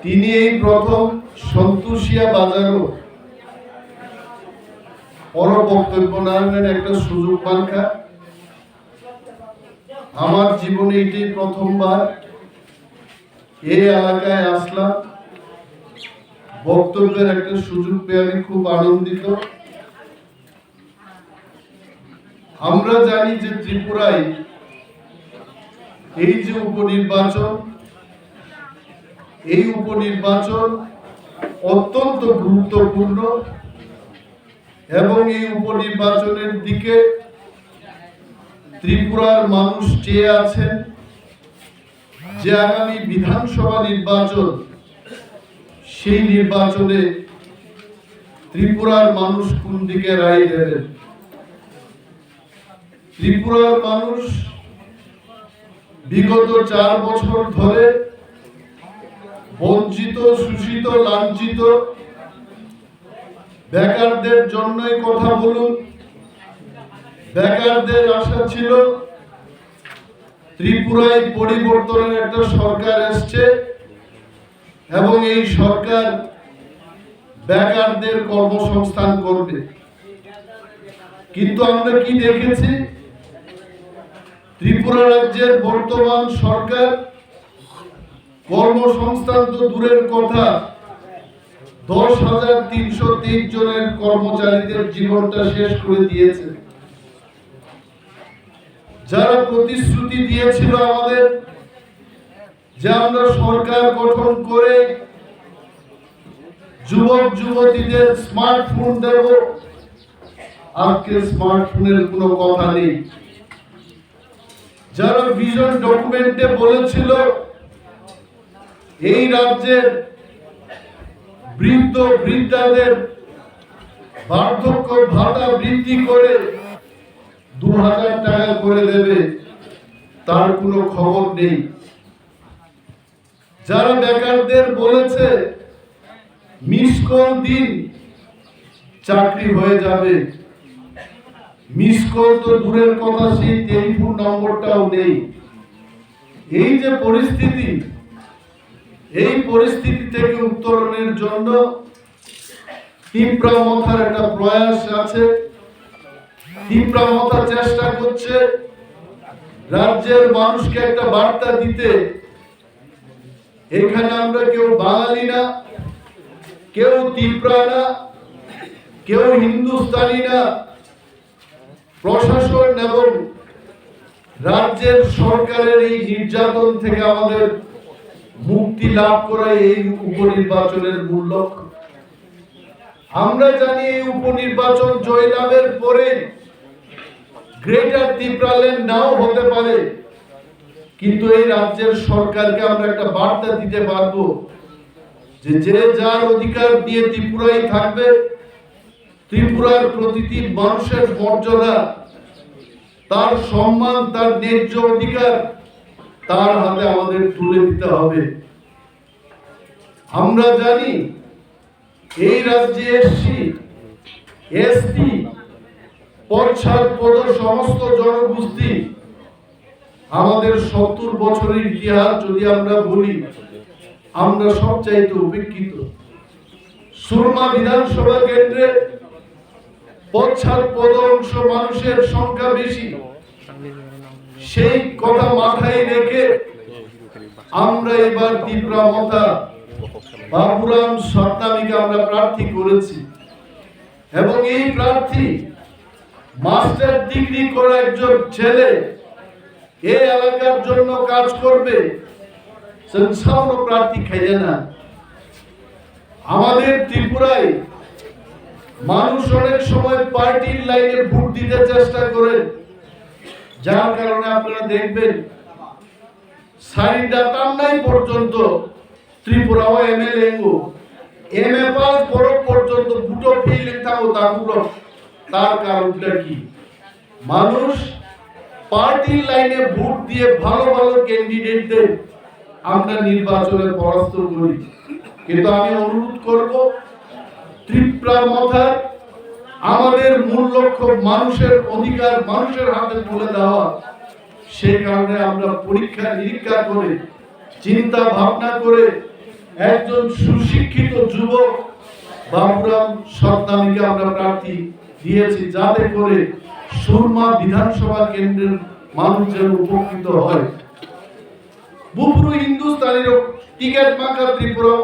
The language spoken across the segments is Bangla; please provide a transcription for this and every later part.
তিনি এই প্রথম সন্তোষিয়া বাজারও পর বক্তব্য নামের একটা সুযোগ পানখা। আমার জীবনে এটি প্রথমবার এই এলাকায় আসলাম, বক্তব্যের একটা সুযোগ পেয়ে আমি খুব আনন্দিত। আমরা জানি যে ত্রিপুরায় এই যে উপনির্বাচন, এই উপনির্বাচন অত্যন্ত গুরুত্বপূর্ণ এবং এই উপনির্বাচনের দিকে ত্রিপুরার মানুষ চেয়ে আছেন যে আগামী বিধানসভা নির্বাচন, সেই নির্বাচনে ত্রিপুরার মানুষ কোন দিকে রায় দেবেন। ত্রিপুরার মানুষ বিগত 4 বছর ধরে বঞ্চিত, শোষিত, লাঞ্ছিত, বেকারদের জন্যই কথা বলুন। বেকারদের আশা ছিল ত্রিপুরায় পরিবর্তনের একটা সরকার এসছে এবং এই সরকার বেকারদের কর্মসংস্থান করবে। কিন্তু আমরা কি দেখেছি, ত্রিপুরা রাজ্যের বর্তমান সরকার কর্মসংস্থান তো দূরের কথা, 10,323 জনের কর্মচারীদের জীবনটা শেষ করে দিয়েছে। যারা প্রতিশ্রুতি দিয়েছিল আমাদের যে আমরা সরকার গঠন করে যুবক যুবতীদের স্মার্টফোন দেব, আজকে স্মার্টফোনের কোনো কথা নেই। যারা ভিশন ডকুমেন্টে বলেছিল এই রাজ্যের বৃদ্ধ বৃদ্ধাদের বার্ধক্য ভাতা বৃদ্ধি করে 2,000 টাকা করে দেবে, তার কোনো খবর নেই। যারা বেকারদের বলেছে মিস কল দিন চাকরি হয়ে যাবে, মিস কল তো দূরের কথা, সেই টেলিফোন নম্বরটাও নেই। এই যে পরিস্থিতি, এই পরিস্থিতি থেকে উত্তরণের জন্য তীব্রমথার একটা প্রয়াস আছে। তীব্রমথা চেষ্টা করছে রাজ্যের মানুষকে একটা বার্তা দিতে, এখানে আমরা কেউ বাঙালি না, কেউ তীব্রা না, কেউ হিন্দুস্তানি না। প্রশাসন এবং রাজ্যের সরকারের এই নির্যাতন থেকে আমাদের মুক্তি লাভ করাই এই উপনির্বাচনের মূল লক্ষ্য। আমরা জানি এই উপনির্বাচন জয়লাভের পরে গ্রেটার ত্রিপুরাল্যান্ড নাও হতে পারে, কিন্তু এই রাজ্যের সরকারকে আমরা একটা বার্তা দিতে পারবো যে যে যার অধিকার দিয়ে ত্রিপুরায় থাকবে, ত্রিপুরার প্রতিটি মানুষের মর্যাদা, তার সম্মান, তার ন্যায্য অধিকার তার হাতে আমাদের তুলে দিতে হবে। আমরা জানি এই রাজ্যে এসসি, এসটি, পদ সমস্ত জনগোষ্ঠী, আমাদের 70 বছরের ইতিহাস যদি আমরা বলি, আমরা সবচাইতে উপেক্ষিত। সুরমা বিধানসভা কেন্দ্রে পদ অংশ মানুষের সংখ্যা বেশি। সেই কথা মাথায় রেখে আমরা এবার তীব্রমথা বাবুরাম সত্তামিকে আমরা প্রার্থী করেছি এবং এই প্রার্থী মাস্টার ডিগ্রি করা একজন ছেলে, এই এলাকার জন্য কাজ করবে। সংসার প্রার্থী খাইলে না। আমাদের ত্রিপুরায় মানুষ অনেক সময় পার্টির লাইনে ভোট দিতে চেষ্টা করেন, যার কারণে আপনারা দেখবেন সারিটা টান্নাই পর্যন্ত ত্রিপুরা ও এমএলএ এমএ পাস বড় পর্যন্ত ভোটও ফেলে থাকো তাগুলো। তার কারণটা কি? মানুষ পার্টির লাইনে ভোট দিয়ে ভালো ভালো ক্যান্ডিডেটদের আমরা নির্বাচনে পরাস্ত করি। কিন্তু আমি অনুরোধ করব, ত্রিপুরামথার আমাদের মূল লক্ষ্য মানুষের অধিকার মানুষের হাতে তুলে দেওয়া। সেই কারণে আমরা পরীক্ষা নিরীক্ষা করে, চিন্তা ভাবনা করে একজন সুশিক্ষিত যুবক বাবুরাম সৎনামীকে আমরা প্রার্থী দিয়েছি, যাতে করে সুরমা বিধানসভা কেন্দ্রের মানুষ যেন উপকৃত হয়। বুপুরু হিন্দুস্তানির টিকিট মাখা ত্রিপুরা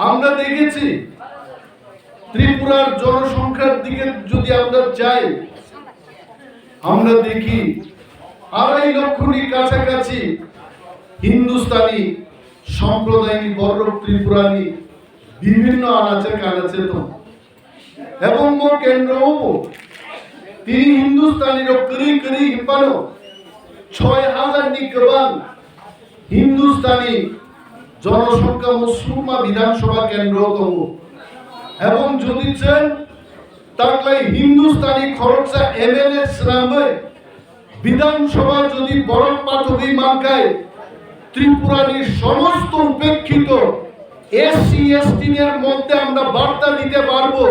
আমরা দেখেছি। ত্রিপুরার জনসংখ্যার দিকে যদি আমরা চাই, আমরা দেখি 2.5 লক্ষের কাছাকাছি হিন্দুস্তানি সম্প্রদায় বড় ত্রিপুরানি বিভিন্ন আনাচে কানাচে তো এবং মো কেন্দ্র তিনি হিন্দুস্তানির করি করি হিপানো 6000 নি গবাং হিন্দুস্তানি জনসংখ্যা মুসলমান বিধানসভা কেন্দ্র তো এবং যদি চান তাহলে হিন্দুস্তানি খরচা এমএলএ শ্রামে বিধানসভা যদি বড় পাঠকি মানকায় ত্রিপুরানির সমস্ত উপেক্ষিত এসসি এসটি এর মধ্যে আমরা বার্তা দিতে পারবো,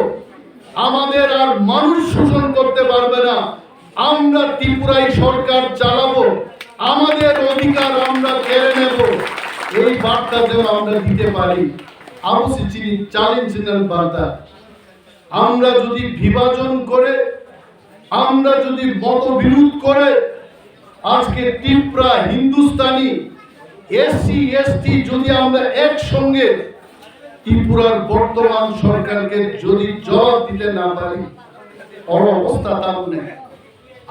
আমাদের আর মানুষ শোষণ করতে পারবে না, আমরা ত্রিপুরায় সরকার চালাবো, আমাদের অধিকার আমরা কেড়ে নেব, এই বার্তা যেন আমরা দিতে পারি। আবশ্যিক চ্যালেঞ্জের বার্তা। আমরা যদি বিভাজন করে, আমরা যদি মতবিরোধ করে আজকে ত্রিপুরা হিন্দুস্তানি এসসি এসটি যদি আমরা একসঙ্গে ত্রিপুরার বর্তমান সরকারকে যদি জবাব দিতে না পারি, অবস্থা তার নেই।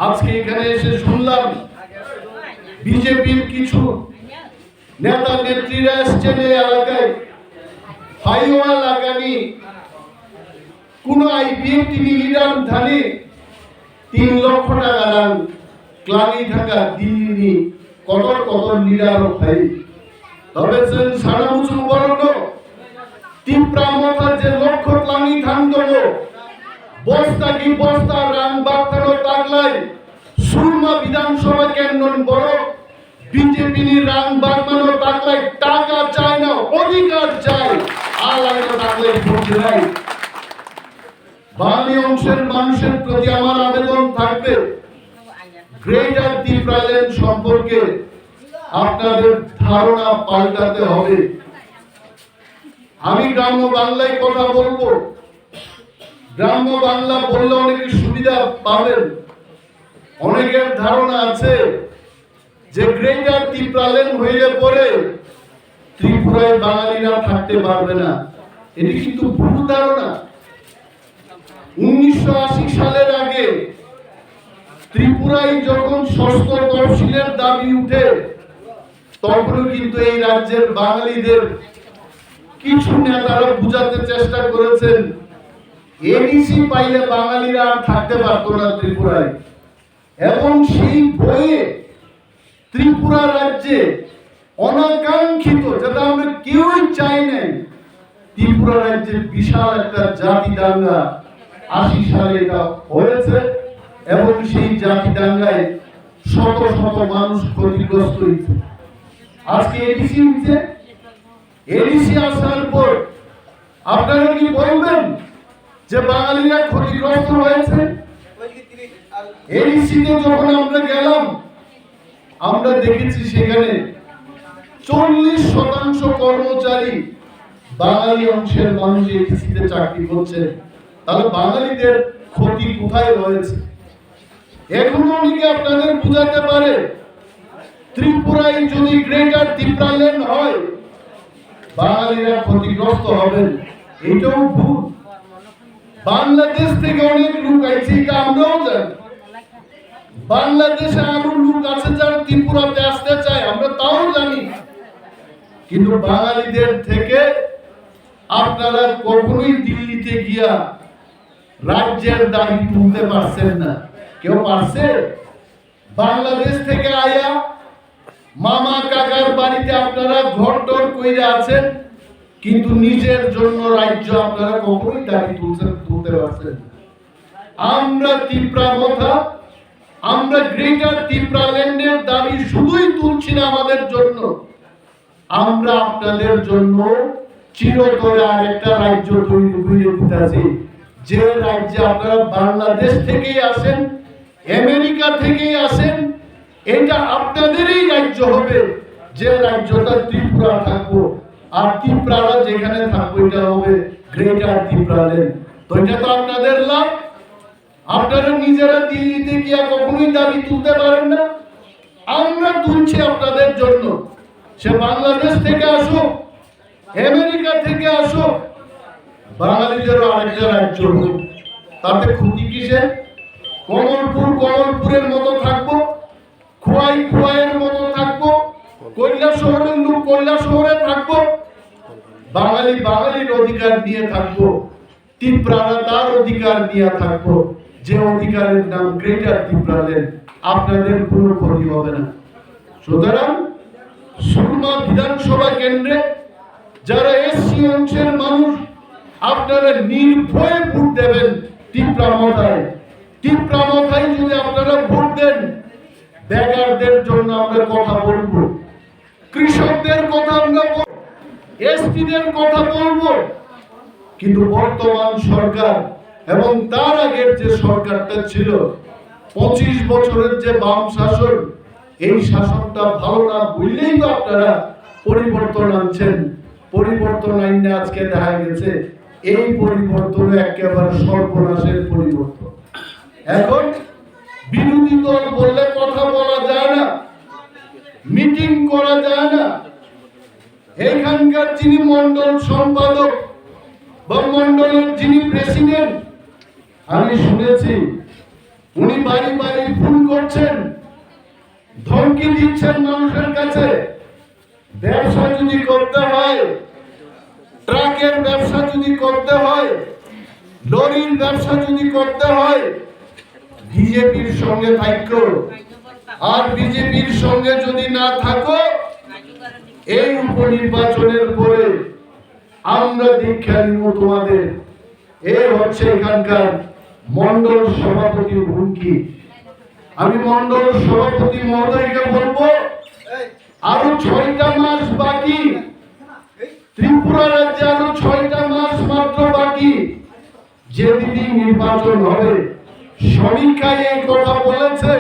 আজকে এখানে এসে শুনলাম বিজেপির কিছু নেতা নেত্রীরা এসছেন এই এলাকায়, হাইওয়া লাগানি কোন আইপিএফ টিভি লিডার ধানে 3 লক্ষ টাকা দান ক্লানি ঢাকা দিল্লি কতর কতর লিডার ভাই তবে সারা মুসুল বরণ ত্রিপুরা মাথা যে লক্ষ ক্লানি ধান দেবো বস্তা কি বস্তা রান বাড়ানো টাকলাই সুরমা বিধানসভা কেন্দ্র বড় বিজেপি নি রান বাড়ানো টাকলাই টাকা চায় না, অধিকার চায়। আলাদা টাকলাই পৌঁছে নাই। বাঙালি অংশের মানুষের প্রতি আমার আবেদন থাকবে, গ্রেটার ত্রিপুরাল্যান্ড সম্পর্কে আপনাদের ধারণা পাল্টাতে হবে। আমি গ্রাম্য বাংলায় কথা বলবো, গ্রাম্য বাংলা বললে অনেকে সুবিধা পাবেন। অনেকের ধারণা আছে যে গ্রেটার ত্রিপুরাল্যান্ড হইলে পরে ত্রিপুরায় বাঙালিরা থাকতে পারবে না, এটি কিন্তু ভুল ধারণা। 1980 সালের আগে ত্রিপুরায় যখন ষষ্ঠ তহসিলের দাবি উঠে, তখনও কিন্তু এই রাজ্যের বাঙালিদের কিছু নেতারা বুঝাতে চেষ্টা করেছেন এডিসি পাইলে বাঙালিরা আর থাকতে পারতো না ত্রিপুরায়। এবং সেই ভয়ে ত্রিপুরা রাজ্যে অনাকাঙ্ক্ষিত, যেটা আমরা কেউই চাই না, ত্রিপুরা রাজ্যে বিশাল একটা জাতি দাঙ্গা 80 সালে এটা হয়েছে এবং সেই জাতি দাঙ্গায় শত শত মানুষ ক্ষতিগ্রস্ত হয়েছে। আজকে এডিসি হচ্ছে, এডিসি আসার পর আপনারা কি বলবেন যে বাঙালিরা ক্ষতিগ্রস্ত হয়েছে? এডিসিতে যখন আমরা গেলাম, আমরা দেখেছি সেখানে 40% কর্মচারী বাঙালি অংশের মানুষ এডিসিতে চাকরি করছে। তাহলে বাঙালিদের ক্ষতি কোথায় রয়েছে? এখন অনেকে আপনাদের বুঝাতে পারে ত্রিপুরায় যদি গ্রেটার ত্রিপুরাল্যান্ড হয় বাঙালিরা ক্ষতিগ্রস্ত হবেন, এটাও ভুল। বাংলাদেশ থেকে অনেক লোক আইছে, এটা আমরাও জানি। বাংলাদেশে আরো লোক আছে যারা ত্রিপুরাতে আসতে চায়, আমরা তাও জানি। কিন্তু বাঙালিদের থেকে আপনারা কখনোই দিল্লিতে গিয়া রাজ্যের দাবি তুলতে পারছেন না। কেউ পারছে? বাংলাদেশ থেকে আয়া মামা কাকার বাড়িতে আপনারা ঘর টর কইরা আছেন, কিন্তু নিজের জন্য রাজ্য আপনারা কখনোই দাবি তুলতে পারছেন। আমরা ত্রিপুরা কথা, আমরা গ্রেটার ত্রিপুরাল্যান্ডের দাবি শুধুই তুলছি না আমাদের জন্য, আমরা আপনাদের জন্য চিরতরে আরেকটা রাজ্য তৈরি করে দিতেছি, যে রাজ্যে আপনারা বাংলাদেশ থেকেই আসেন, আমেরিকা থেকেই আসেন, এটা আপনাদেরই রাজ্য হবে, যে রাজ্যটা ত্রিপুরা থাকবো। আর ত্রিপুরা যেখানে থাকবে এটা হবে গ্রেটার ত্রিপুরাল্যান্ড। তো এটা তো আপনাদের লাভ। আপনারা নিজেরা দিল্লিতে গিয়ে কখনোই দাবি তুলতে পারেন না, আমরা তুলছি আপনাদের জন্য। সে বাংলাদেশ থেকে আসুক, আমেরিকা থেকে আসুক, বাঙালিদেরও আরেকটা রাজ্য হোক, তাতে ক্ষতি কিসের? কমলপুরের মতো থাকবো, খোয়াইয়ের মতো থাকবো, কৈলাসহরের লোক কৈলাসহরে থাকবো, বাঙালির অধিকার নিয়ে থাকবো, ত্রিপুরা তার অধিকার নিয়ে থাকবো, যে অধিকারের নাম গ্রেটার ত্রিপুরাল্যান্ড। আপনাদের কোনো ক্ষতি হবে না। সুতরাং সুরমা বিধানসভা কেন্দ্রে যারা এসসি অংশের মানুষ, আপনারা নির্ভয়ে ভোট দেবেন ত্রিপুরা মাথায়। যদি আপনারা ভোট দেন, বেকারদের জন্য আমরা কথা বলবো, কৃষকদের কথা আমরা বলবো, এসটিদের কথা বলবো। কিন্তু বর্তমান সরকার এবং তার আগের যে সরকারটা ছিল, 25 বছরের যে বাম শাসন, এই শাসনটা ভালো না বুঝলেই তো আপনারা পরিবর্তন আনছেন। পরিবর্তন আইনে আজকে দেখা গেছে এই পরিবর্তন একেবারে সর্বনাশের পরিবর্তন। এখন বিরোধী দল বললে কথা বলা যায় না, মিটিং করা যায় না। এখানকার যিনি মন্ডল সম্পাদক বা মন্ডলের যিনি প্রেসিডেন্ট, আমি শুনেছি উনি বাড়ি বাড়ি ফোন করছেন, ধমকি দিচ্ছেন মানুষের কাছে। ব্যবসা যদি করতে হয়, ট্রাকের ব্যবসা যদি করতে হয়, লরির ব্যবসা যদি করতে হয়, বিজেপির সঙ্গে থাকো, আর বিজেপির সঙ্গে যদি না থাকো, এই উপনির্বাচনের পরে আমরা দীক্ষা নিব তোমাদের। এই হচ্ছে এখানকার মন্ডল সভাপতির হুমকি। আমি মন্ডল সভাপতি মহোদয়কে বলবো, আরো 6টা মাস বাকি, ত্রিপুরা রাজ্যে আরো 6টা মাস মাত্র বাকি। যেদিন নির্বাচন হবে, সমীক্ষায় এই কথা বলেছে,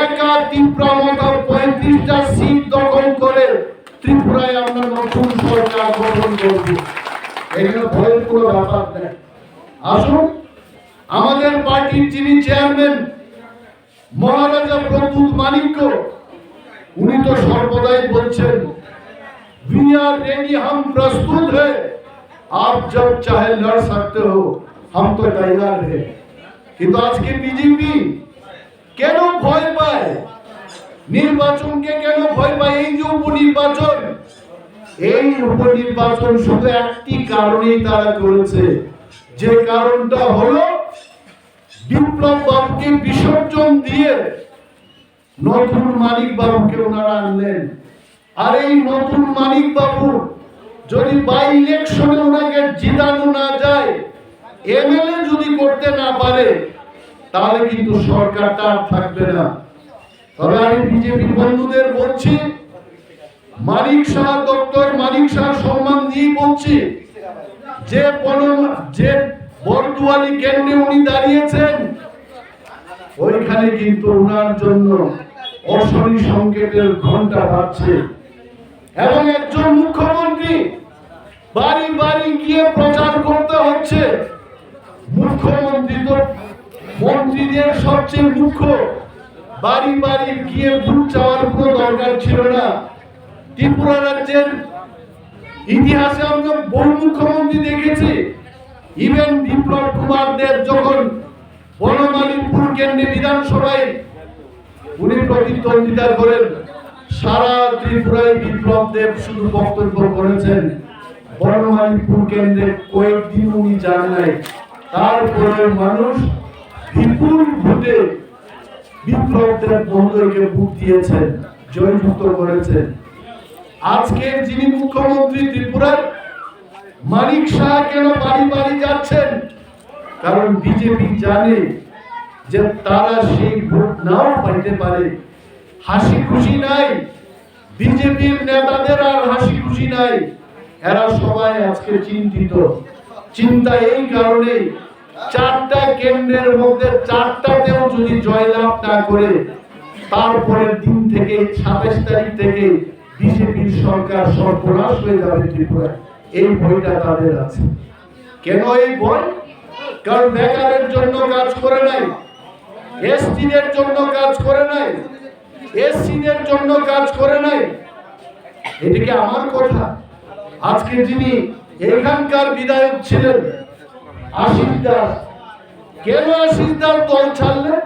একা ত্রিপুরা মাথা 35টা সিট দখল করে ত্রিপুরায় আমরা নতুন সরকার গঠন করব। এখানে ভয়ের কোনো ব্যাপার নেই। আসুন, আমাদের পার্টির যিনি চেয়ারম্যান মহারাজা প্রদ্যুৎ মানিক্য, উনি তো সর্বদাই বলছেন, वी आर रेडी, हम प्रस्तुत है, आप जब चाहे लड़ सकते हो, हम तो तैयार है। কিন্তু আজকে বিজেপি কেন ভয় পায়? নির্বাচনকে কেন ভয় পায়? এই যে উপনির্বাচন, এই উপনির্বাচন শুধু একটি কারণেই তারা করেছে, যে কারণটা হলো বিপ্লব বাবুকে বিসর্জন দিয়ে নতুন মানিক বাবুকে ওনারা আনলেন। আর এই নতুন মানিক বাবু যদি বাই ইলেকশনে ওনাকে জিতানো না যায়, এমএলএ যদি করতে না পারে, তাহলে কিন্তু সরকারটা আর থাকবে না। তবে আমি বিজেপি বন্ধুদের বলছি, মানিক শাহ, ডক্টর মানিক শাহ সম্মান দিয়ে বলছি, যে বরদুয়ালি কেন্দ্রে উনি দাঁড়িয়েছেন, ওইখানে কিন্তু ওনার জন্য অশনি সংকেতের ঘন্টা বাজছে। এবং একজন মুখ্যমন্ত্রী বাড়ি বাড়ি গিয়ে প্রচার করতে হচ্ছে। মুখ্যমন্ত্রী তো মন্ত্রীদের সবচেয়ে মুখ্য, বাড়ি বাড়ি গিয়ে ভোট চাওয়ার কোনো দরকার ছিল না। ত্রিপুরা রাজ্যের ইতিহাসে আমরা বহু মুখ্যমন্ত্রী দেখেছি। ইভেন বিপ্লব কুমার দেব যখন বনমালীপুর কেন্দ্রে বিধানসভায় উনি প্রতিদ্বন্দ্বিতা করেন, সারা ত্রিপুরায় বিপ্লব দেব শুধু বক্তব্য করেছেন, বনমালীপুর কেন্দ্রে কয়েকদিন উনি যান নাই। তারপরে মানুষ বিপুল ভোটে বিপ্লব দেব মহোদয়কে ভোট দিয়েছেন, জয়যুক্ত করেছেন। আজকে যিনি মুখ্যমন্ত্রী ত্রিপুরার, মানিক শাহ কেন বাড়ি বাড়ি যাচ্ছেন? কারণ বিজেপি জানে যে তারা সেই ভোট নাও পাইতে পারে। হাসি খুশি নাই, বিজেপির নেতাদের আর হাসি খুশি নাই। এরা সবাই আজকে চিন্তিত। চিন্তা এই কারণে, 4টা কেন্দ্রের মধ্যে 4টাতেও যদি জয়লাভ না করে, তারপরের দিন থেকে 27 তারিখ থেকে বিজেপির সরকার সর্বনাশ হয়ে যাবে ত্রিপুরায়, এই ভয়টা তাদের আছে। কেন এই ভয়? কারণ বেকারের জন্য কাজ করে নাই, এসটিদের জন্য কাজ করে নাই, এসসিদের জন্য কাজ করে নাই। এটা কি আমার কথা? আজকে যিনি এখানকার বিধায়ক ছিলেন আশিস দাস, কেন আশিস দাস দল ছাড়লেন?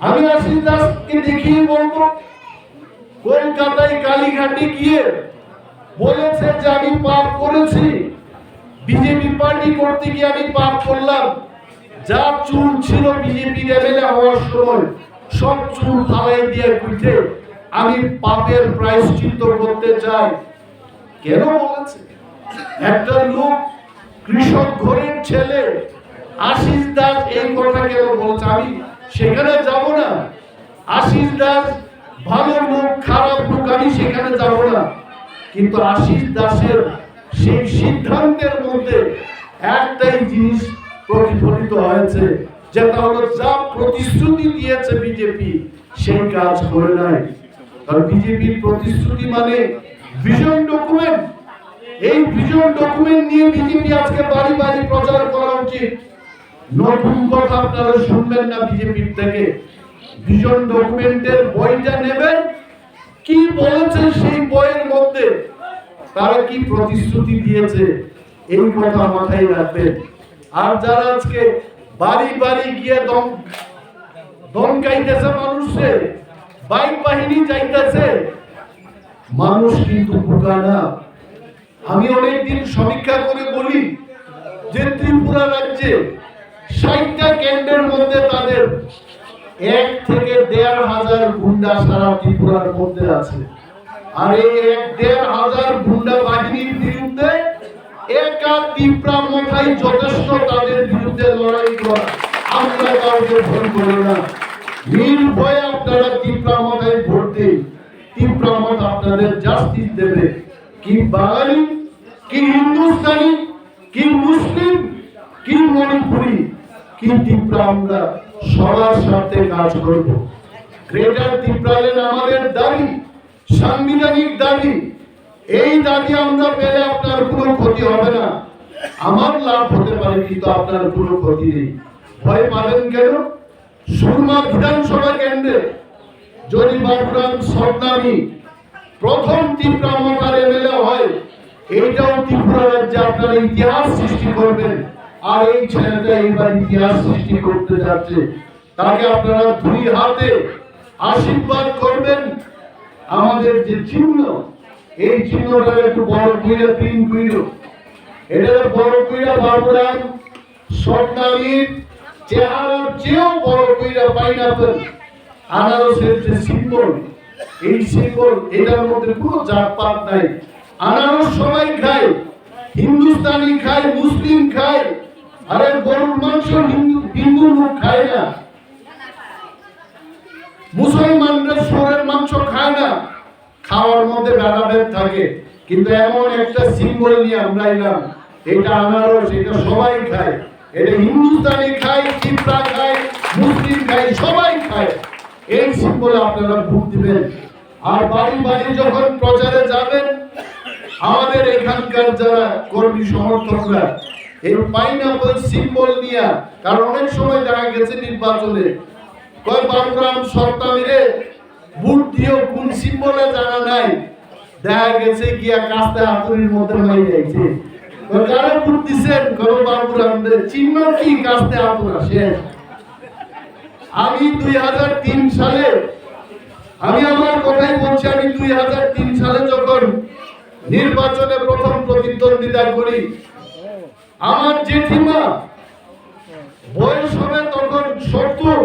আমি আশিস দাসকে দেখিয়ে বলবো, কলকাতায় কালীঘাটে গিয়ে বলেছে যে আমি পাপ করেছি, বিজেপি পার্টি করতে গিয়ে আমি পাপ করলাম, যা চুল ছিল বিজেপির এমএলএ হওয়ার সময় সব চুল ফালাই দিয়ে কুইটে আমি পাপের প্রায়শ্চিত্ত করতে চাই। কেন বলেছে? একটা লোক, কৃষক ঘরের ছেলে আশিস দাস এই কথা কেন বলছে? আমি সেখানে যাব না। আশিস দাস ভালো লোক খারাপ লোক আমি সেখানে যাব না, কিন্তু আশিস দাসের সেই সিদ্ধান্তের মধ্যে একটাই জিনিস প্রতিফলিত হয়েছে, যেটা হলো যা প্রতিশ্রুতি দিয়েছে বিজেপি সেই কাজ করে নাই। কারণ বিজেপির প্রতিশ্রুতি মানে ভিশন ডকুমেন্ট। এই ভিশন ডকুমেন্ট নিয়ে বিজেপি আজকে বাড়ি বাড়ি প্রচার করা উচিত। নতুন কথা আপনারা শুনবেন না বিজেপির থেকে। ভিশন ডকুমেন্টের বইটা নেবেন, কি বলেছে সেই বইয়ের মধ্যে, তারা কি প্রতিশ্রুতি দিয়েছে, এই কথা মাথায় রাখবেন। আর যারা আজকে বাড়ি বাড়ি গিয়ে দমকাইতেছে মানুষে, বাইক বাহিনী যাইতেছে, মানুষ কিন্তু বোকা না। আমি অনেকদিন সমীক্ষা করে বলি যে ত্রিপুরা রাজ্যে ৬০টা কেন্দ্রের মধ্যে তাদের ১ থেকে ১,৫০০ গুন্ডা সারা ত্রিপুরার মধ্যে আছে। আর এই ১,৫০০ গুন্ডা বাহিনীর বিরুদ্ধে একা ত্রিপুরা মাথায় যথেষ্ট তাদের বিরুদ্ধে লড়াই করা। আমরা কাউকে ভয় করি না, নির্ভয়ে আপনারা ত্রিপুরা মাথায় ভোট দিন। ত্রিপুরা মত আপনাদের জাস্টিস দেবে। কি বাঙালি, কি হিন্দুস্তানি, কি মুসলিম, কি মণিপুরি, কি ত্রিপুরা, আমরা সবার সাথে কাজ করব। গ্রেটার ত্রিপুরাল্যান্ড আমাদের দাবি, সাংবিধানিক দাবি। এই দাবি আমরা পেলে আপনার কোনো ক্ষতি হবে না, আমার লাভ হতে পারে, কিন্তু আপনার কোনো ক্ষতি নেই। ভয় পাবেন কেন? সুরমা বিধানসভা কেন্দ্রে যদি বাবুরাম সরনামী প্রথম ত্রিপুরা মাতার এমএলএ হয়, এইটাও ত্রিপুরা রাজ্যে আপনারা ইতিহাস সৃষ্টি করবেন। আর এই ছেলেটা এইবার ইতিহাস সৃষ্টি করতে যাচ্ছে, তাকে আপনারা দুই হাতে আশীর্বাদ করবেন। আমাদের যে চিহ্ন, এই চিহ্নটা একটু বড় কইরা প্রিন্ট কইরো, এটা বড় কইরা বাবুরাম সরনামীর চেহারার চেয়েও বড় কইরা পাইনাপেল আনারসের যে সিম্বল, এই সিম্বল, এটার মধ্যে কোনো জাতপাত নাই। আনারস সবাই খায়, হিন্দুস্তানি খায়, মুসলিম খায়, আরে গরুর মাংস হিন্দু লোক খায় না, মুসলমানরা শুয়োরের মাংস খায় না। খাওয়ার মধ্যে ভেদাভেদ থাকে, কিন্তু এমন একটা সিম্বল নিয়ে আমরা এলাম, এটা আনারস, এটা সবাই খায়। এটা হিন্দুস্তানি খায়, ত্রিপুরা খায়, মুসলিম খায়, সবাই খায়। এই সিম্বলে আপনারা ভোট দিবেন। আর বাড়ি বাড়ি যখন প্রচারে যাবেন, আমাদের এখানকার যারা কর্মী সমর্থকরা এই পাইনাপল সিম্বল নিয়ে, কারণ অনেক সময় দেখা গেছে নির্বাচনে কয় বাবুরাম সরনামীরে ভোট দিও, কোন সিম্বলে জানা নাই, দেখা গেছে গিয়া কাস্তে হাতুড়ির মধ্যে মাই যাইছে। কারা ভোট দিচ্ছেন? করো বাবুরাম, চিহ্ন কি? কাস্তে হাতুড়া শেষ। আমি ২০০৩ সালে, আমি আমার কথাই বলছি, আমি ২০০৩ সালে যখন নির্বাচনে প্রথম প্রতিদ্বন্দ্বিতা করি, আমার জেঠিমা বয়স হবে তখন ৭০,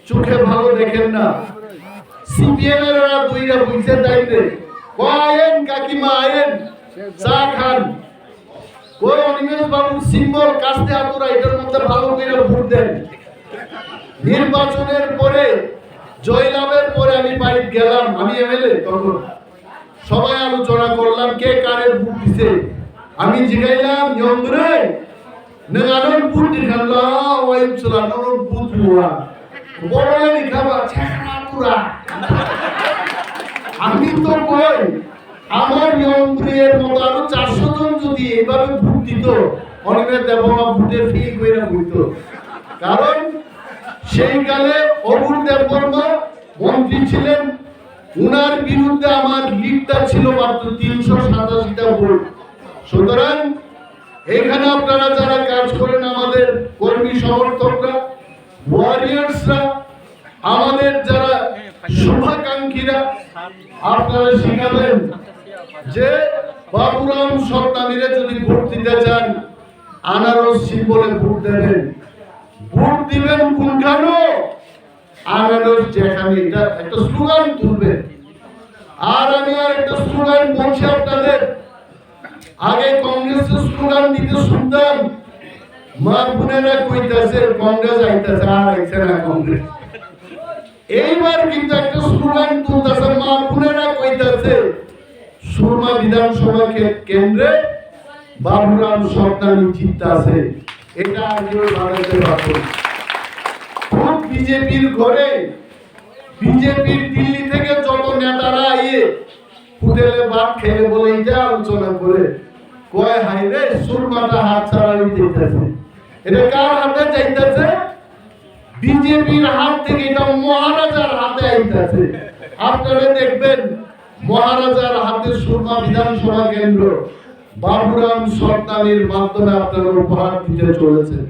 চোখে ভালো দেখেন না, সিপিএম এর দুইটা বুঝতে চাইতে আয়েন কাকিমা আয়েন চা খান, কই অনিমেষ বাবুর সিম্বল কাস্তে হাতুড়া, এটার মধ্যে ভালো করে ভোট দেন। নির্বাচনের পরে, জয়লাভের পরে আমি বাড়ি গেলাম, আমি এমএলএ তখন, সবাই আলোচনা করলাম কে কারে ভোট দিছে। আমি জিগাইলাম ইয়ংরে নগানন ভোট দিখানলা ওয়াইম চলা নন ভোট হুয়া বড়লে নিখাবা ছাড়া পুরা আমি তো কই আমার ইয়ন্ত্রের মতো আরো 400 জন যদি এইভাবে ভোট দিত, অনিমেষ দেবমা ভোটে ফেল করে হইতো। কারণ সেই কালে অবুর দেববর্মা মন্ত্রী ছিলেন, উনার বিরুদ্ধে আমার লিডটা ছিল মাত্র 387টা ভোট। সুতরাং এখানে আপনারা যারা কাজ করেন, আমাদের কর্মী সমর্থকরা, ওয়ারিয়ার্সরা, আমাদের যারা শুভাকাঙ্ক্ষীরা, আপনারা শিখাবেন যে বাবুরাম সত্তামিরে যদি ভোট দিতে চান, আনারস সিম্বলে ভোট দেবেন। ভোট দিবেন কোনখানে? আনারস যেখানে। এটা একটা স্লোগান তুলবেন। আর আমি আর একটা স্লোগান বলছি আপনাদের, আগে কংগ্রেসের স্লোগান দিতে শুনতাম, মা বোনেরা কইতাছে কংগ্রেস আইতাছে, আর আইছে না কংগ্রেস। এইবার কিন্তু একটা স্লোগান তুলতেছে, মা বোনেরা কইতাছে সুরমা বিধানসভা কেন্দ্রে বাবুরাম সরকারি জিততাছে। এটা আগে বাড়াতে পারবো। খুব বিজেপির ঘরে, বিজেপির দিল্লি থেকে যত নেতারা আইয়ে হোটেলে ভাত খেয়ে বলে এটা আলোচনা করে কয় হাই রে সুরমাটা হাত ছাড়াই দিতেছে। এটা কার হাতে যাইতেছে? বিজেপির হাত থেকে এটা মহারাজার হাতে আইতেছে। আপনারা দেখবেন মহারাজার হাতে সুরমা বিধানসভা কেন্দ্র বাবুরাম সরকারের মাধ্যমে আপনারা উপহার দিতে চলেছেন।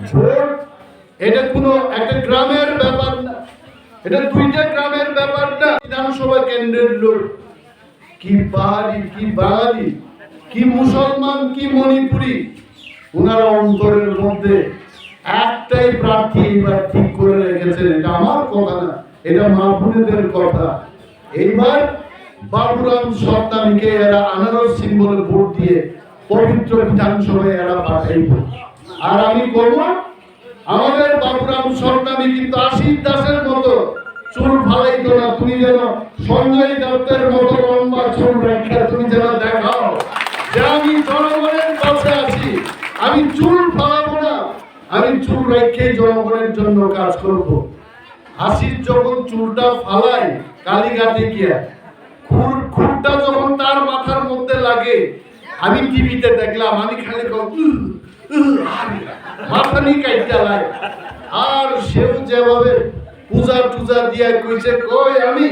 ভোট এটা কোনো একটা গ্রামের ব্যাপার না, এটা দুইটা গ্রামের ব্যাপার না। বিধানসভা কেন্দ্রের লোক কি পাহাড়ি, কি বাঙালি, কি মুসলমান, কি মণিপুরি, ওনারা অন্তরের মধ্যে একটাই প্রার্থী এবার ঠিক করে রেখেছেন। এটা আমার কথা না, এটা মা বোনেদের কথা। এইবার বাবুরাম সরকারকে এরা আনারস সিম্বলে ভোট দিয়ে পবিত্র বিধানসভায় এরা পাঠাইব। আর আমি বলব, আমাদের বাবুরাম সরকারি কিন্তু আশিস দাসের মতো চুল ফালাইতো না। তুমি যেন সঞ্জয় দত্তের মতো লম্বা চুল রেখে তুমি যেন দেখাও যে আমি জনগণের কাছে আছি, আমি চুল ফালাবো না, আমি চুল রেখে জনগণের জন্য কাজ করব। আশিস যখন চুলটা ফালায় কালীঘাটে গিয়া, খুরটা যখন তার মাথার মধ্যে লাগে, আমি টিভিতে দেখলাম, আমি খালি মাথা নিয়ে কাইটা লাগে। আর সেও যেভাবে পূজা টুজা দিয়া কইছে, কই আমি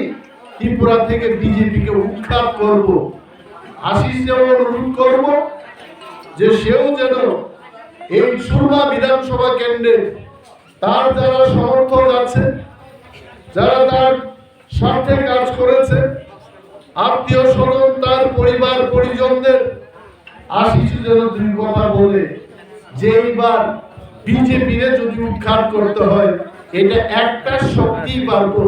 ত্রিপুরা থেকে বিজেপিকে উৎখাত করব। আশিস যেমন অনুরোধ করব যে সেও যেন এই সুরমা বিধানসভা কেন্দ্রে তার যারা সমর্থক আছে, যারা তার সাথে কাজ করেছে, আত্মীয় স্বজন, তার পরিবার পরিজনদের আশিস যেন দুই কথা বলে যে এইবার বিজেপিরে যদি উৎখাত করতে হয়, এটা একটা শক্তি পারবো,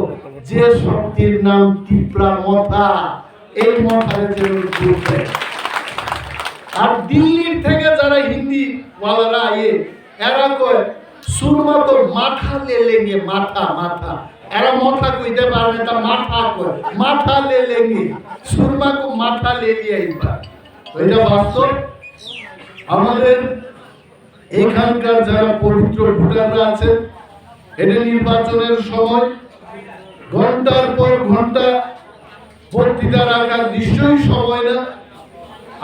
যে শক্তির নাম ত্রিপুরা মথা। এই মথারে যেন ঘুরবে। আর দিল্লির থেকে যারা হিন্দি ওয়ালারা আইয়ে, এরা কয় সুরমা তো মাথা লেলেঙ্গে, মাথা মাথা। এরা মাথা কইতে পারে না, মাথা কয়, মাথা লেলেঙ্গে, সুরমা কো মাথা লে লিয়া। এটা বাস্তব। আমাদের এখানকার যারা পবিত্র ভোটাররা আছেন, এটা নির্বাচনের সময় ঘন্টার পর ঘন্টা বক্তৃতা রাখার নিশ্চয়ই সময় না।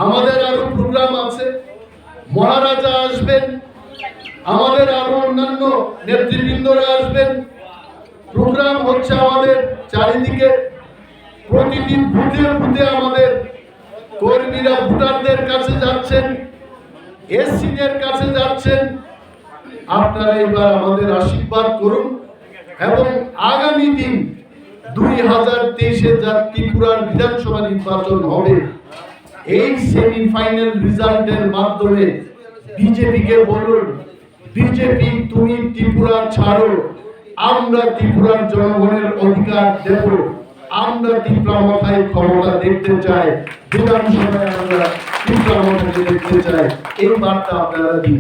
আমাদের আরো প্রোগ্রাম আছে, মহারাজা আসবেন, আমাদের আরো অন্যান্য নেতৃবৃন্দরা আসবেন। প্রোগ্রাম হচ্ছে আমাদের চারিদিকে, প্রতিদিন বুথে বুথে আমাদের কর্মীরা ভোটারদের কাছে যাচ্ছেন, এসসিদের কাছে যাচ্ছেন। আপনারা এবার আমাদের আশীর্বাদ করুন এবং আগামী দিন 2023-এ যা ত্রিপুরার বিধানসভা নির্বাচন হবে, এই সেমিফাইনাল রেজাল্টের মাধ্যমে বিজেপিকে বলুন, বিজেপি তুমি ত্রিপুরা ছাড়ো, আমরা ত্রিপুরার জনগণের অধিকার দেব, আমরা ত্রিপুরা মাথায় ক্ষমতা দেখতে চাই, বিধানসভায় আমরা ত্রিপুরা মাথায় দেখতে চাই। এই বার্তা আপনারা দিন।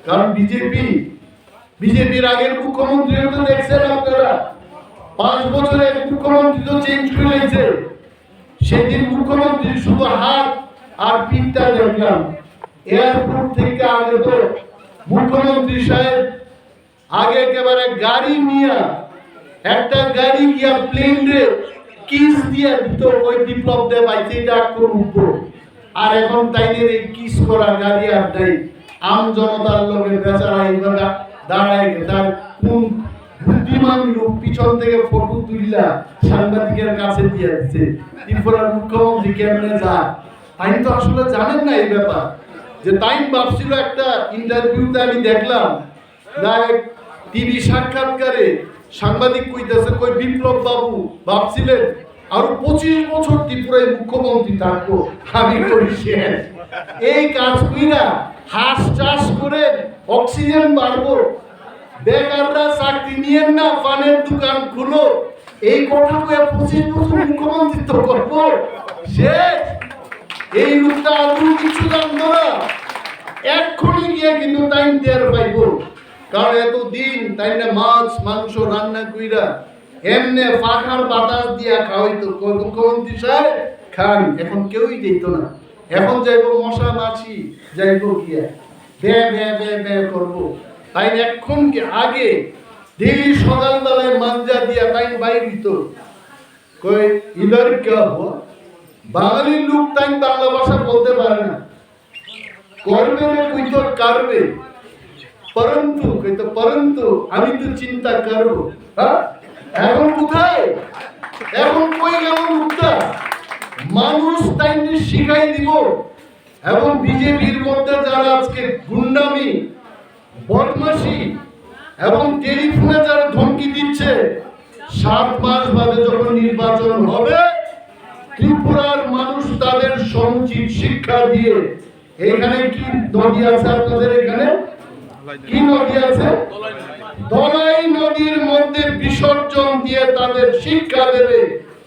কারণ বিজেপির আগের মুখ্যমন্ত্রীও তো দেখছেন আপনারা, 5 বছরে মুখ্যমন্ত্রী তো চেঞ্জ করে গেছে। সেদিন মুখ্যমন্ত্রী শুধু হাত আর পিঠটা দেখলাম। এয়ারপোর্ট থেকে আগে তো মুখ্যমন্ত্রী সাহেব আগে একেবারে গাড়ি নিয়ে, একটা গাড়ি গিয়া প্লেন রে কিস দিয়ে দিত ওই বিপ্লব দে বাইতে ডাক করব আর এখন তাইনের এই কিস করা গাড়ি আর নাই আম জনতার লগে বেচারা এইভাবে দাঁড়ায় তার কোন বুদ্ধিমান লোক পিছন থেকে ফটো তুললা সাংবাদিকের কাছে দিয়ে দিচ্ছে ত্রিপুরার মুখ্যমন্ত্রী কেমনে যায় তাই তো আসলে জানেন না এই ব্যাপার যে তাই ভাবছিল একটা ইন্টারভিউতে আমি দেখলাম টিভি সাক্ষাৎকারে সাংবাদিক কইতেছে কই বিপ্লব বাবু ভাবছিলেন আরো 25 বছর ত্রিপুরায় মুখ্যমন্ত্রী থাকবো আমি করি শেষ এই কাজ কইরা হাঁস চাষ করে অক্সিজেন বাড়বো বেকাররা চাকরি নিয়ে না পানের দোকান খুলো এই কথা কয়ে 25 বছর মুখ্যমন্ত্রিত্ব করবো শেষ এই লোকটা আদৌ কিছু জানতো না এক্ষুনি গিয়ে কিন্তু টাইম টের পাইবো কারণ এতদিন তাই না মাছ মাংস রান্না কইরা এমনে পাখার বাতাস দিয়া খাওয়াইতো মুখ্যমন্ত্রী সাহেব খান এখন কেউই দিত না এখন যাইবো মশা মাছি যাইবো গিয়া বে বে বে বে করবো তাই এখন কি আগে ডেইলি সকালবেলায় মাঞ্জা দিয়া তাই বাইর দিত কই ইধার কে হুয়া বাঙালির লোক তাই বাংলা ভাষা বলতে পারে না করবে না কই তো করবে परंतु আমি তো চিন্তা করব হ্যাঁ এখন কোথায় এখন কই গেল লোকটা মানুষ তাইকে শিখাই দিব এবং বিজেপির মধ্যে যারা আজকে গুন্ডামি বদমাশি এবং টেলিফোনে যারা ধমকি দিচ্ছে 7 মাস বাদে যখন নির্বাচন হবে ত্রিপুরার মানুষ তাদের সমুচিত শিক্ষা দিয়ে এখানে কি নদী আছে আপনাদের এখানে কি নদী আছে দলাই নদীর মধ্যে বিসর্জন দিয়ে তাদের শিক্ষা দেবে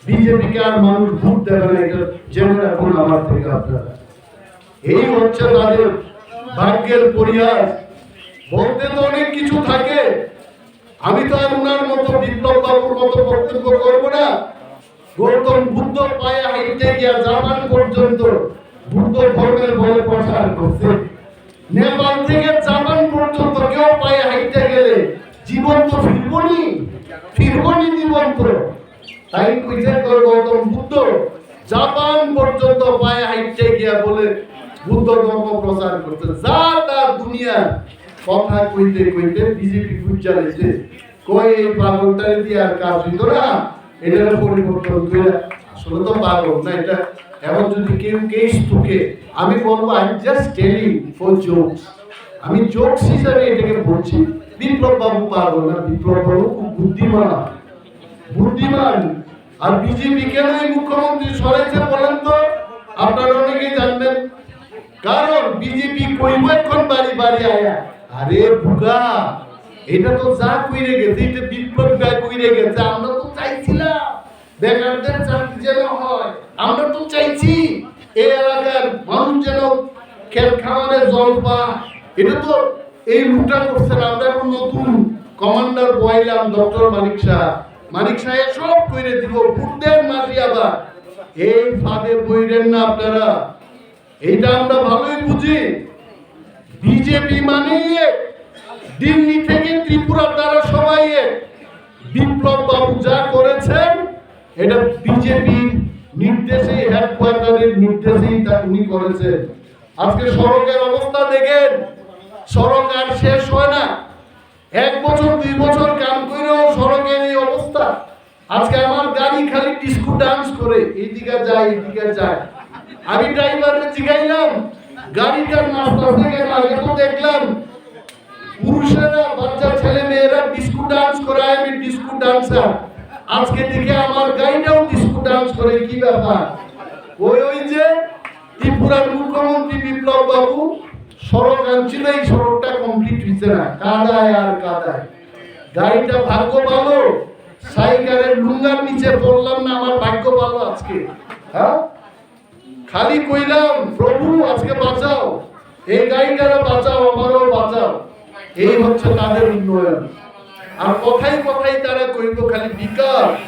বিজেপিকে আর মানুষ ভোট দেবে না এটা জেনে রাখুন আমার থেকে আপনারা এই হচ্ছে তাদের ভাগ্যের পরিহাস বলতে তো অনেক কিছু থাকে আমি তো আর উনার মতো বিপ্লব বাবুর মতো বক্তব্য করবো না গৌতম বুদ্ধ পায়ে হাইটে গিয়া জাপান পর্যন্ত বুদ্ধ ধর্মের বলে প্রচার করছে নেপাল থেকে জাপান পর্যন্ত কেউ পায়ে হাইটে গেলে জীবন তো ফিরবনি জীবন্ত তাই কইছে গৌতম বুদ্ধ জাপান পর্যন্ত পায়ে হাইটে গিয়া বলে বুদ্ধ ধর্ম প্রচার করতে যা তার দুনিয়ার কথা কইতে কইতে বিজেপি বুঝাইছে কই এই পাগলটারে দিয়ে আর কাজ হইতো না এটার পরিবর্তন করে আসলে তো পাগল না এটা এখন যদি কেউ কেস ঠুকে আমি বলবো I just telling for jokes আমি জোকস হিসাবে এটাকে বলছি বিপ্লব বাবু পাগল না বিপ্লব বাবু খুব বুদ্ধিমান আর বিজেপি কেন এই মুখ্যমন্ত্রী সরাইছে বলেন তো আপনারা অনেকেই জানবেন কারণ বিজেপি কইব এখন বাড়ি বাড়ি আয়া আরে বুগা এটা তো যা কইরে গেছে এটা বিপ্লব যা কইরে গেছে আমরা তো চাইছিলাম বেকারদের চাকরি যেন হয় আমরা তো চাইছি এই এলাকার মানুষ যেন খেত খামারে জল পায় এটা তো এই লুটা করছে আমরা এখন নতুন কমান্ডার বইলাম ডক্টর মানিক সাহেব সব কইরে দিব ভোটদের মাসি আবার এই ফাঁদে বইরেন না আপনারা এইটা আমরা ভালোই বুঝি বিজেপি মানে দিল্লি থেকে ত্রিপুরা দ্বারা সবাই বিপ্লব বাবু যা করেছেন এটা বিজেপি নির্দেশে হেডকোয়ার্টারের নির্দেশেই তা উনি করেছেন আজকে সড়কের অবস্থা দেখেন সড়ক আর শেষ হয় না 1 বছর 2 বছর কাম করেও সড়কের এই অবস্থা আজকে আমার গাড়ি খালি ডিস্কো ডান্স করে এইদিকে যায় আমি ড্রাইভারকে জিগাইলাম গাড়িটার নাস্তা থেকে আগে তো দেখলাম পুরুষেরা বাচ্চা ছেলে মেয়েরা ডিস্কো ডান্স করে আমি ডিস্কো ডান্সার আজকে দেখে আমার গাড়িটাও ডিস্কো ডান্স করে কি ব্যাপার ওই যে ত্রিপুরার মুখ্যমন্ত্রী বিপ্লব বাবু সড়ক আনছিল এই সড়কটা কমপ্লিট হইছে না কাদায় গাড়িটা ভাগ্য ভালো সাইকেলের লুঙ্গার নিচে পড়লাম না আমার ভাগ্য ভালো আজকে হ্যাঁ খালি কইলাম প্রভু আজকে বাঁচাও এই গাড়িটারে বাঁচাও আমারও বাঁচাও এই হচ্ছে তাদের উন্নয়ন আর কথাই তারা কইব খালি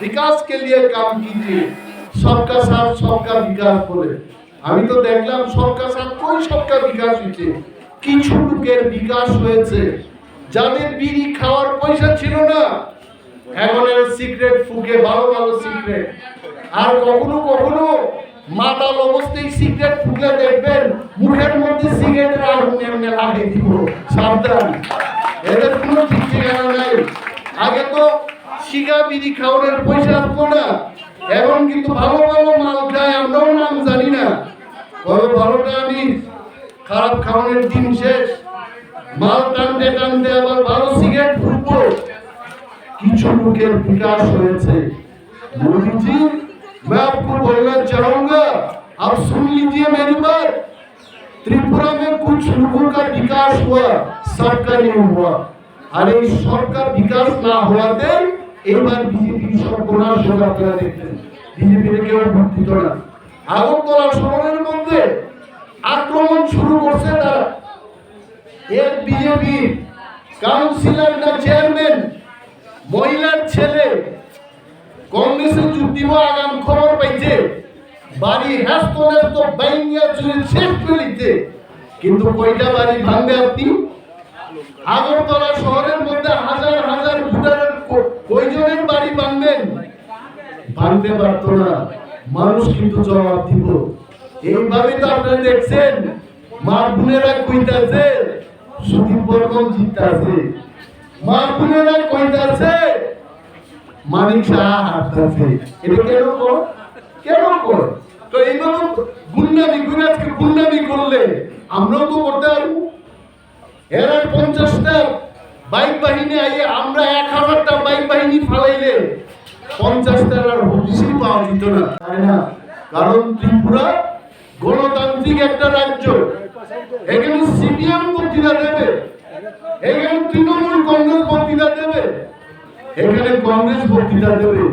विकास के लिए काम कीजिए सबका साथ सबका विकास বলে আমি তো দেখলাম सबका साथ कोई सबका विकास হইছে কিছু লোকের বিকাশ হয়েছে যাদের বিড়ি খাওয়ার পয়সা ছিল না এখন এর সিগারেট ফুকে ভালো ভালো সিগারেট, আর কখনো কখনো মাতাল অবস্থায় সিগারেট ফুকলে দেখবেন মুখের মধ্যে সিগারেটের আগুন এমনি লাগিয়ে দিব। সাবধান, এদের কোনো ঠিক ঠিকানা নাই। আগে তো শিগা বিড়ি খাওয়ানোর পয়সা আসতো না, এখন কিন্তু ভালো ভালো মাল খায়, আমরাও নাম জানি না। তবে ভালোটা আমি খারাপ খাওয়ানোর দিন শেষ, মাল টানতে টানতে আবার ভালো সিগারেট ফুটবো। কিছু লোকের বিকাশ হয়েছে। मोदी जी, मैं आपको बोलना चाहूंगा, आप सुन लीजिए मेरी बात। त्रिपुरा में कुछ लोगों का विकास हुआ, सबका नहीं हुआ। अरे सबका विकास ना हुआते एक बार बीजेपी সর্বনাশ হবে। আপনারা দেখতেন বিজেপির কেউ ভর্তিত না। আগরতলা শহরের মধ্যে আক্রমণ শুরু করছে তারা। এক বিজেপি কাউন্সিলর না চেয়ারম্যান মহিলার ছেলে কংগ্রেসে যোগ দিব আগাম খবর পাইছে, বাড়ি হ্যাস্ত ন্যাস্ত বাইঙ্গা চুরি শেষ ফেলিতে। কিন্তু কয়টা বাড়ি ভাঙবে আপনি? আগরতলা শহরের মধ্যে হাজার হাজার ভোটারের কয়জনের বাড়ি ভাঙবেন? ভাঙতে পারতো না। মানুষ কিন্তু জবাব দিব। এইভাবে তো আপনারা দেখছেন মা বোনেরা কইতাছে সুদীপ বর্মন জিততাছে, মা বোনেরা কইতাছে মানিক শাহ হারতাছে। এটা কেন কর? কেন কর? তো এইভাবে গুন্ডামি গুনাজকে গুন্ডামি করলে আমরাও তো করতে পারবো। এরা 50টা বাইক বাহিনী আইয়ে আমরা 1000টা বাইক বাহিনী ফালাইলে 50টার আর হদিসই পাওয়া যেত না, তাই না? কারণ ত্রিপুরা গণতান্ত্রিক একটা রাজ্য। এখানে সিপিএম বক্তৃতা দেবে, এখানে তৃণমূল কংগ্রেস বক্তৃতা দেবে, এখানে কংগ্রেস বক্তৃতা দেবে,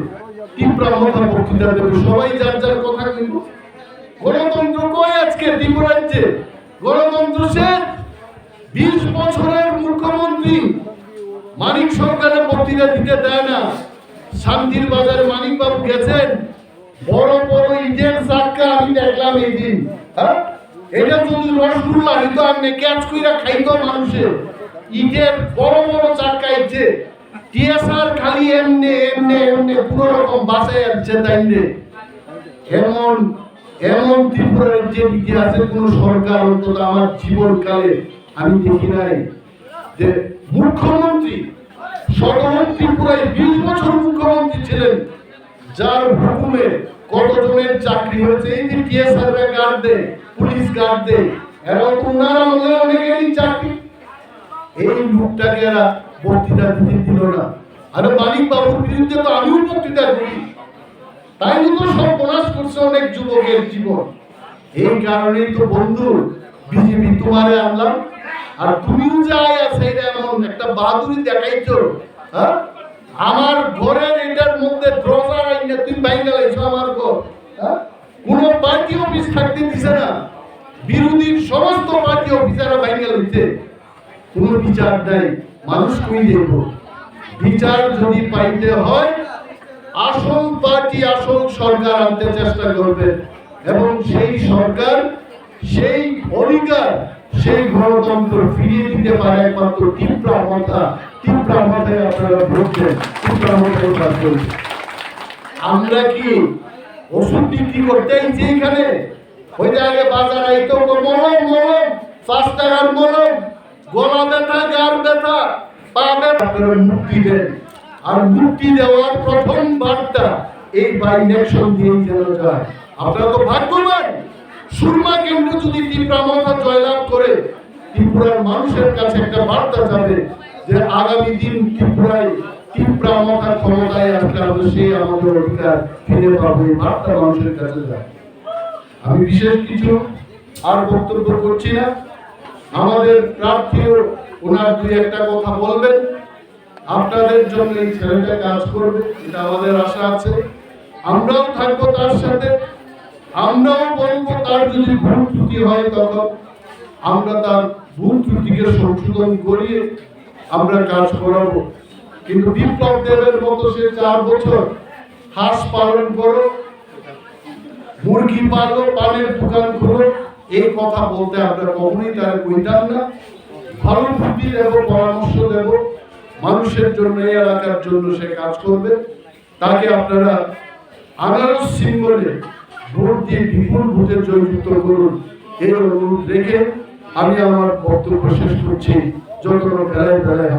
ত্রিপুরা মতা বক্তৃতা দেবে। সবাই যার যার কথা কিন্তু গণতন্ত্র কই আজকে ত্রিপুরা রাজ্যে? গণতন্ত্র শেষ। 20 বছরের মুখ্যমন্ত্রী মানিক সরকারের বক্তৃতা দিতে দেয় না। শান্তির বাজারে মানিক বাবু গেছেন, বড় বড় ইটের চাক্কা আমি দেখলাম এই দিন। এটা যদি রসগোল্লা হইতো আপনি ক্যাচ কইরা খাইতো মানুষে। ইটের বড় বড় চাক্কা ইটে টিএসআর খালি এমনি এমনি এমনি পুরো রকম বাসায় আসছে তাইলে। এমন এমন ত্রিপুরার যে ইতিহাসে কোন সরকার অন্তত আমার জীবনকালে আমি দেখি নাই যে মুখ্যমন্ত্রী সর্বমোট ত্রিপুরায় 20 বছর মুখ্যমন্ত্রী ছিলেন, যার হুকুমে কতজনের চাকরি হয়েছে। এই যে টিএসআর গার্ড দেয়, পুলিশ গার্ড দেয়, এরাও তো উনারা হলে অনেকেরই চাকরি। এই লোকটাকে এরা বক্তৃতা দিতে দিল না। আরে মানিক বাবুর বিরুদ্ধে তো আমিও বক্তৃতা করি, তাই তো সর্বনাশ করছে অনেক যুবকের জীবন। এই কারণেই তো বন্ধু বিজেপি তোমারে আনলাম, আর তুমিও যাই আছে এটা এমন একটা বাহাদুরি দেখাইছো। হ্যাঁ, আমার ঘরের এটার মধ্যে ড্রজার আইনা তুমি বাইঙ্গা লাইছো আমার ঘর। হ্যাঁ, কোন পার্টি অফিস থাকতে দিছে না, বিরোধীর সমস্ত পার্টি অফিসাররা বাইঙ্গা লাইছে। কোন বিচার নাই। মানুষ কই দেব? বিচার যদি পাইতে হয় আসল পার্টি আসল সরকার আনতে চেষ্টা করবে, এবং সেই সরকার সেই অধিকার সেই গণতন্ত্র ফিরিয়ে দিতে পারে একমাত্র ত্রিপুরা মাথা। ত্রিপুরা মাথায় আপনারা ভোট দেন, ত্রিপুরা মাথায় কাজ করুন। আমরা কি ওষুধ বিক্রি করতে আইছি এখানে? ওই যে আগে বাজার আইতো মলম মলম 5 টাকার মলম, গলা ব্যথা গার ব্যথা পা ব্যথা, আপনারা মুক্তি দেন। আর মুক্তি দেওয়ার প্রথম বার্তা এই বাই ইলেকশন দিয়ে যেন যায়। আপনারা তো ভাগ্যবান, সুরমা কেন্দ্র যদি ত্রিপুরা মাথা জয়লাভ করে ত্রিপুরার মানুষের কাছে একটা বার্তা যাবে যে আগামী দিন ত্রিপুরায় ত্রিপুরা মাথার ক্ষমতায় আসলে অবশ্যই আমাদের অধিকার ফিরে পাবো। এই বার্তা মানুষের কাছে যায়। আমি বিশেষ কিছু আর বক্তব্য করছি না। আমাদের প্রার্থীও ওনার দুই একটা কথা বলবেন। আপনাদের জন্য এই ছেলেটা কাজ করবে, এটা আমাদের আশা আছে। আমরাও থাকবো তার সাথে, আমরাও বলবো তার যদি ভুল ত্রুটি হয় তখন আমরা তার ভুল ত্রুটিকে সংশোধন করিয়ে আমরা কাজ করাবো। কিন্তু বিপ্লব দেবের মতো সে 4 বছর হাঁস পালন করো, মুরগি পালো, পানের দোকান খোলো, এই কথা বলতে আমরা কখনোই তার কইতাম না। ভালো বুদ্ধি দেব, পরামর্শ দেব, মানুষের জন্য, এই এলাকার জন্য সে কাজ করবে। তাকে আপনারা আনারস সিম্বলে ভোট দিয়ে বিপুল ভোটে জয়যুক্ত করুন, এই অনুরোধ রেখে আমি আমার বক্তব্য শেষ করছি। যত বেলায় বেলায়